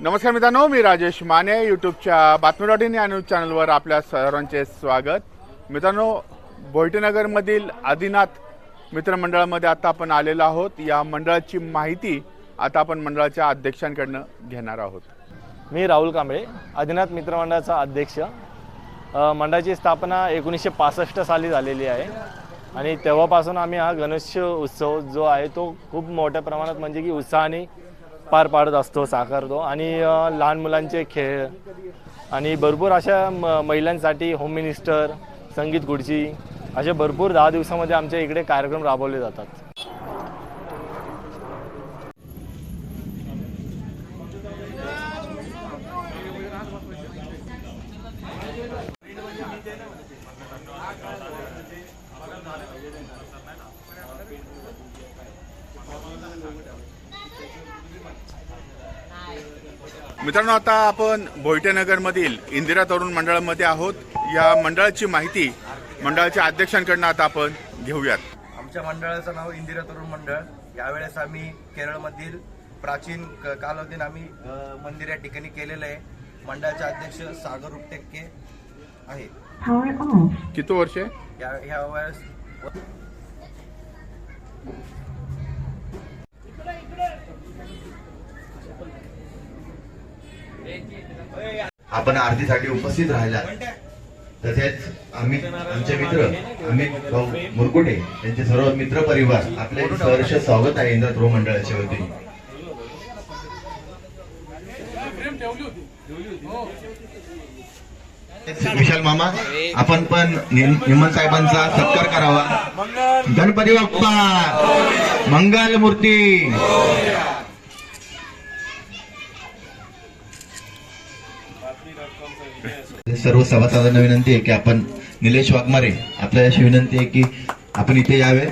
नमस्कार मित्रांनो, मी राजेश माने यूट्यूबच्या बातमी.इन या न्यूज चॅनलवर आपल्या सर्वांचे स्वागत। मित्रांनो, भोईटेनगरमधील आदिनाथ मित्रमंडळामध्ये आता आपण आलेलो आहोत। या मंडळाची माहिती आता आपण मंडळाच्या अध्यक्षांकडून घेणार आहोत। मी राहुल कांबळे, आदिनाथ मित्रमंडळाचा अध्यक्ष। मंडळाची स्थापना 1965 साली झालेली आहे आणि तेव्हापासून आम्ही हा गणेश उत्सव जो आहे तो खूप मोठ्या प्रमाणात म्हणजे की उत्साहाने पार पाडत असतो, साकारतो। आणि लहान मुलांचे खेळ आणि भरपूर अशा महिलांसाठी होम मिनिस्टर, संगीत खुर्ची असे भरपूर 10 दिवसामध्ये आमच्या इकडे कार्यक्रम राबवले जातात। मित्रांनो, आता आपण भोईटेनगरमधील इंदिरा तरुण मंडळामध्ये आहोत। या मंडळाची माहिती मंडळाच्या अध्यक्षांकडून आता आपण घेऊयात। आमच्या मंडळाचं नाव इंदिरा तरुण मंडळ। यावेळेस आम्ही केरळमधील प्राचीन कालावधीत आम्ही मंदिर या ठिकाणी केलेलं आहे। मंडळाचे अध्यक्ष सागर उपटेके आहे। किती वर्ष या वेळेस आपण आरतीसाठी उपस्थित राहिला। तसेच आमचे मित्र अमित भाऊ मुरकुटे यांचे सर्व मित्र परिवार आपले सहर्ष स्वागत आहे इंदिरा तरुण मंडळाच्या वतीने। विशाल मामा, आपण पण निमन साहेबांचा सत्कार करावा। गणपती बाप्पा मंगल मूर्ती। सर्व सभासदांना विनंती आहे की आपण निलेश वाघमारे आपल्याला अशी विनंती आहे की आपण इथे यावे।